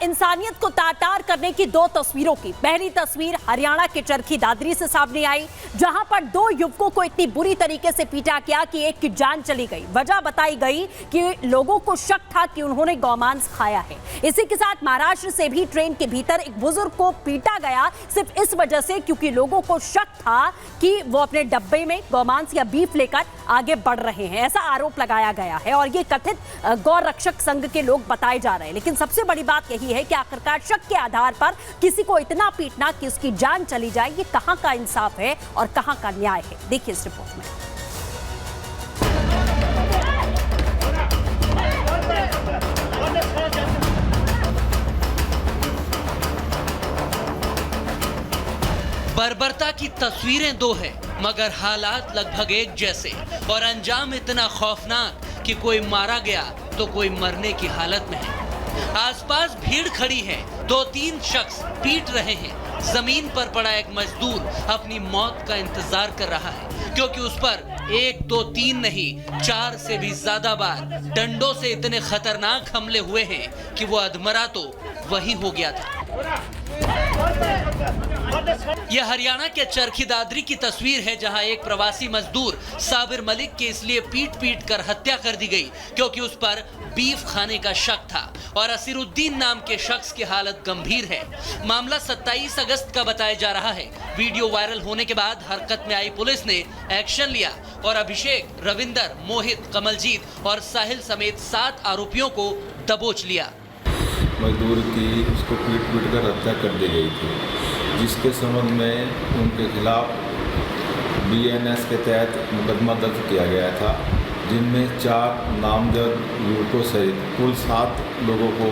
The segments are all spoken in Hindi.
इंसानियत को तार-तार करने की दो तस्वीरों की पहली तस्वीर हरियाणा के चरखी दादरी से सामने आई, जहां पर दो युवकों को इतनी बुरी तरीके से पीटा गया कि एक की जान चली गई। वजह बताई गई कि लोगों को शक था कि उन्होंने गौमांस खाया है। इसी के साथ महाराष्ट्र से भी ट्रेन के भीतर एक बुजुर्ग को पीटा गया, सिर्फ इस वजह से क्योंकि लोगों को शक था कि वो अपने डब्बे में गौमांस या बीफ लेकर आगे बढ़ रहे हैं। ऐसा आरोप लगाया गया है और ये कथित गौ रक्षक संघ के लोग बताए जा रहे हैं। लेकिन सबसे बड़ी बात यही है कि आखिरकार शक के आधार पर किसी को इतना पीटना कि उसकी जान चली जाए, ये कहां का इंसाफ है और कहां का न्याय है। देखिए इस रिपोर्ट में। बर्बरता की तस्वीरें दो है मगर हालात लगभग एक जैसे और अंजाम इतना खौफनाक कि कोई मारा गया तो कोई मरने की हालत में है। आसपास भीड़ खड़ी है, 2-3 शख्स पीट रहे हैं। जमीन पर पड़ा एक मजदूर अपनी मौत का इंतजार कर रहा है क्योंकि उस पर 1, 2, 3 नहीं 4 से भी ज्यादा बार डंडों से इतने खतरनाक हमले हुए हैं कि वो अधमरा तो वही हो गया था। यह हरियाणा के चरखी दादरी की तस्वीर है जहां एक प्रवासी मजदूर साबिर मलिक के इसलिए पीट कर हत्या कर दी गई क्योंकि उस पर बीफ खाने का शक था और असीरुद्दीन नाम के शख्स की हालत गंभीर है। मामला 27 अगस्त का बताया जा रहा है। वीडियो वायरल होने के बाद हरकत में आई पुलिस ने एक्शन लिया और अभिषेक, रविंदर, मोहित, कमलजीत और साहिल समेत 7 आरोपियों को दबोच लिया। मजदूर की उसको पीट कर हत्या कर दी गई थी, जिसके संबंध में उनके खिलाफ BNS के तहत मुकदमा दर्ज किया गया था, जिनमें 4 नामजद युवकों सहित कुल 7 लोगों को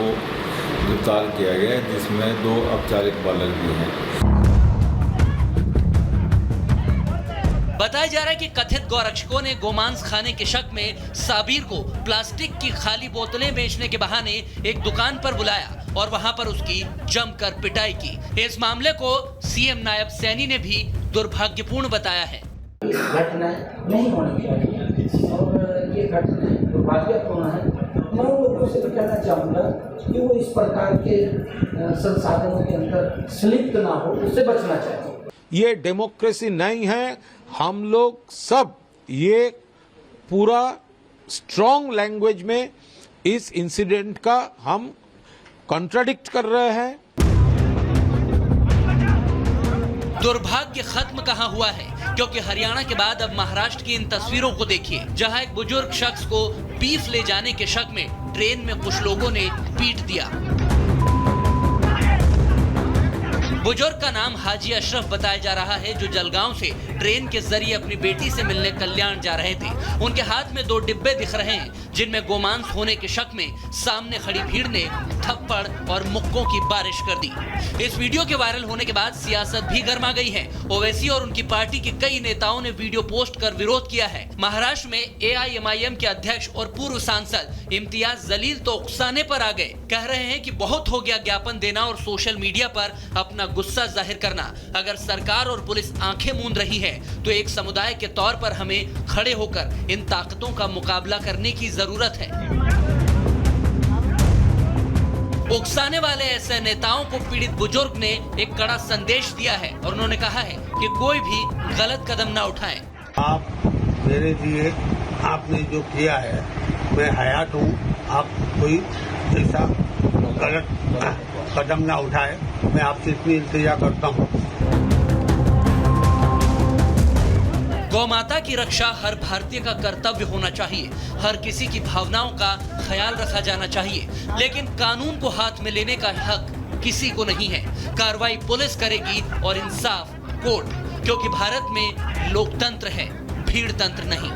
गिरफ्तार किया गया, जिसमें 2 औपचारिक बालक भी हैं। बताया जा रहा है कि कथित गौरक्षकों ने गोमांस खाने के शक में साबिर को प्लास्टिक की खाली बोतलें बेचने के बहाने एक दुकान पर बुलाया और वहां पर उसकी जमकर पिटाई की। इस मामले को CM नायब सैनी ने भी दुर्भाग्यपूर्ण बताया है। घटना नहीं होनी चाहिए और ये घटना दुर्भाग्यपूर्ण है। मैं उन लोगों से कहना चाहूँगा कि वो इस प्रकार के संसाधनों के अंदर संलिप्त ना हो, उससे बचना चाहिए। ये डेमोक्रेसी नहीं है। हम लोग सब ये पूरा स्ट्रॉन्ग लैंग्वेज में इस इंसिडेंट का हम कॉन्ट्राडिक्ट कर रहे हैं। दुर्भाग्य खत्म कहां हुआ है क्योंकि हरियाणा के बाद अब महाराष्ट्र की इन तस्वीरों को देखिए जहां एक बुजुर्ग शख्स को बीफ ले जाने के शक में ट्रेन में कुछ लोगों ने पीट दिया। बुजुर्ग का नाम हाजी अशरफ बताया जा रहा है जो जलगांव से ट्रेन के जरिए अपनी बेटी से मिलने कल्याण जा रहे थे। उनके हाथ में 2 डिब्बे दिख रहे हैं जिनमें गोमांस होने के शक में सामने खड़ी भीड़ ने थप्पड़ और मुक्कों की बारिश कर दी। इस वीडियो के वायरल होने के बाद सियासत भी गर्मा गई है। ओवैसी और उनकी पार्टी के कई नेताओं ने वीडियो पोस्ट कर विरोध किया है। महाराष्ट्र में AIMIM के अध्यक्ष और पूर्व सांसद इम्तियाज जलील तो उकसाने पर आ गए। कह रहे हैं कि बहुत हो गया ज्ञापन देना और सोशल मीडिया पर अपना गुस्सा जाहिर करना। अगर सरकार और पुलिस आंखें मूंद रही है तो एक समुदाय के तौर पर हमें खड़े होकर इन ताकतों का मुकाबला करने की जरूरत है। उकसाने वाले ऐसे नेताओं को पीड़ित बुजुर्ग ने एक कड़ा संदेश दिया है और उन्होंने कहा है कि कोई भी गलत कदम ना उठाएं। आप मेरे लिए आपने जो किया है, मैं हयात हूँ, आप कोई ऐसा गलत कदम ना उठाए, मैं आपसे इतनी इल्तिजा करता हूँ। गौ माता की रक्षा हर भारतीय का कर्तव्य होना चाहिए। हर किसी की भावनाओं का ख्याल रखा जाना चाहिए, लेकिन कानून को हाथ में लेने का हक किसी को नहीं है। कार्रवाई पुलिस करेगी और इंसाफ कोर्ट, क्योंकि भारत में लोकतंत्र है, भीड़ तंत्र नहीं।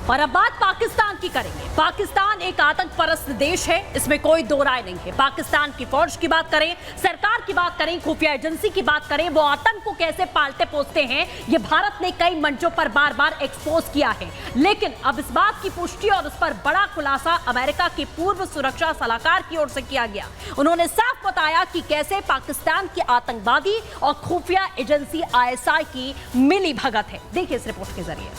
और अब बात पाकिस्तान की करेंगे। पाकिस्तान एक आतंक परस्त देश है, इसमें कोई दो राय नहीं है। पाकिस्तान की फौज की बात करें, सरकार की बात करें, खुफिया एजेंसी की बात करें, वो आतंक को कैसे पालते पोसते हैं, ये भारत ने कई मंचों पर बार बार एक्सपोज किया है। लेकिन अब इस बात की पुष्टि और उस पर बड़ा खुलासा अमेरिका की पूर्व सुरक्षा सलाहकार की ओर से किया गया। उन्होंने साफ बताया कि कैसे पाकिस्तान की आतंकवादी और खुफिया एजेंसी ISI की मिली भगत है। देखिए इस रिपोर्ट के जरिए।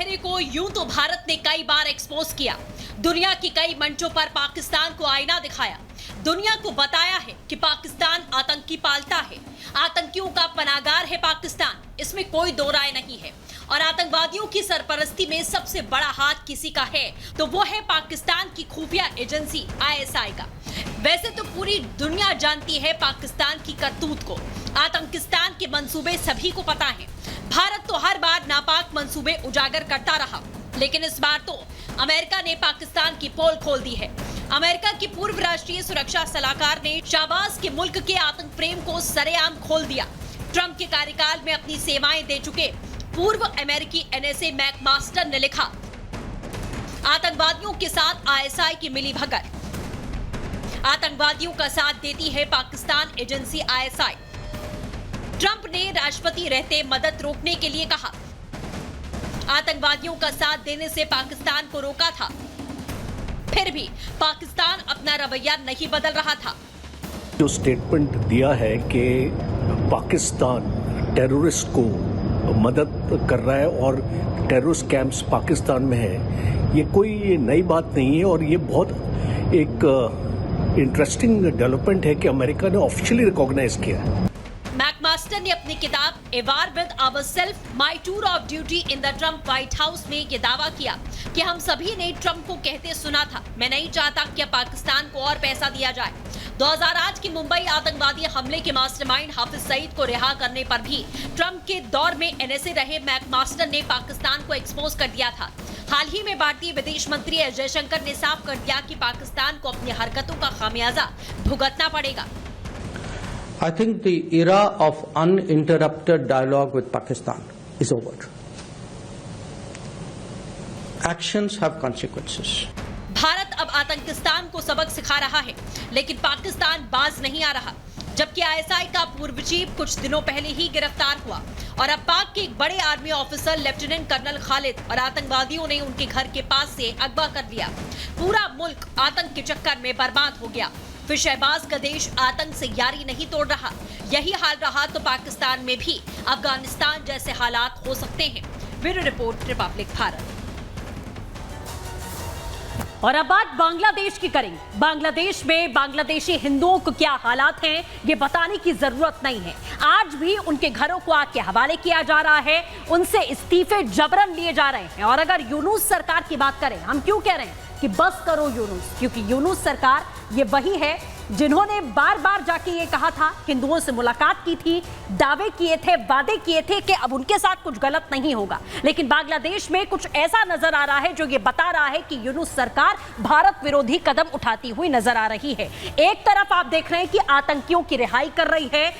चेहरे को यूं तो भारत ने कई बार एक्सपोज किया, दुनिया की कई मंचों पर पाकिस्तान को आईना दिखाया, दुनिया को बताया है कि पाकिस्तान आतंकी पालता है, आतंकियों का पनाहगार है पाकिस्तान, इसमें कोई दो राय नहीं है। और आतंकवादियों की सरपरस्ती में सबसे बड़ा हाथ किसी का है तो वो है पाकिस्तान की खुफिया एजेंसी ISI का। वैसे तो पूरी दुनिया जानती है पाकिस्तान की करतूत को, आतंकिस्तान के मंसूबे सभी को पता है। भारत तो हर बार नापाक मंसूबे उजागर करता रहा, लेकिन इस बार तो अमेरिका ने पाकिस्तान की पोल खोल दी है। अमेरिका की पूर्व राष्ट्रीय सुरक्षा सलाहकार ने शाहबाज के मुल्क के आतंक प्रेम को सरेआम खोल दिया। ट्रंप के कार्यकाल में अपनी सेवाएं दे चुके पूर्व अमेरिकी NSA मैकमास्टर ने लिखा, आतंकवादियों के साथ ISI की मिलीभगत, आतंकवादियों का साथ देती है पाकिस्तान एजेंसी ISI। ट्रंप ने राष्ट्रपति रहते मदद रोकने के लिए कहा, आतंकवादियों का साथ देने से पाकिस्तान को रोका था, फिर भी पाकिस्तान अपना रवैया नहीं बदल रहा था। जो स्टेटमेंट दिया है कि पाकिस्तान टेररिस्ट को मदद कर रहा है और टेररिस्ट कैंप्स पाकिस्तान में है, ये कोई नई बात नहीं है और ये बहुत एक इंटरेस्टिंग डेवलपमेंट है कि अमेरिका ने ऑफिशियली रिकॉग्नाइज किया है। मैकमास्टर ने अपनी किताब a war with ourselves, my tour of duty in the Trump White House में ये दावा किया कि हम सभी ने ट्रंप को कहते सुना था, मैं नहीं चाहता कि पाकिस्तान को और पैसा दिया जाए। 2008 की मुंबई आतंकवादी हमले के मास्टरमाइंड हाफिज सईद को रिहा करने पर भी ट्रंप के दौर में NSA रहे मैकमास्टर ने पाकिस्तान को एक्सपोज कर दिया था। हाल ही में भारतीय विदेश मंत्री एस जयशंकर ने साफ कर दिया कि पाकिस्तान को अपनी हरकतों का खामियाजा भुगतना पड़ेगा। I think the era of uninterrupted dialogue with Pakistan is over. Actions have consequences. Bharat अब आतंकिस्तान को सबक सिखा रहा है, लेकिन पाकिस्तान बाज नहीं आ रहा। जबकि ISI का पूर्व चीफ कुछ दिनों पहले ही गिरफ्तार हुआ और अब पाक के एक बड़े army officer lieutenant colonel Khalid और आतंकवादियों ने उनके घर के पास से अगवा कर लिया। पूरा मुल्क आतंक के चक्कर में बर्बाद हो गया। फिर शहबाज का देश आतंक से यारी नहीं तोड़ रहा। यही हाल रहा तो पाकिस्तान में भी अफगानिस्तान जैसे हालात हो सकते हैं। Bureau report, Republic Bharat. और अब बात बांग्लादेश की करेंगे। बांग्लादेश में बांग्लादेशी हिंदुओं को क्या हालात हैं ये बताने की जरूरत नहीं है। आज भी उनके घरों को आग के हवाले किया जा रहा है, उनसे इस्तीफे जबरन लिए जा रहे हैं। और अगर यूनुस सरकार की बात करें, हम क्यों कह रहे हैं कि बस करो यूनुस, क्योंकि यूनुस सरकार ये वही है जिन्होंने बार बार जाके ये कहा था, हिंदुओं से मुलाकात की थी, दावे किए थे, वादे किए थे कि अब उनके साथ कुछ गलत नहीं होगा। लेकिन बांग्लादेश में कुछ ऐसा नजर आ रहा है जो ये बता रहा है कि यूनुस सरकार भारत विरोधी कदम उठाती हुई नजर आ रही है। एक तरफ आप देख रहे हैं कि आतंकियों की रिहाई कर रही है,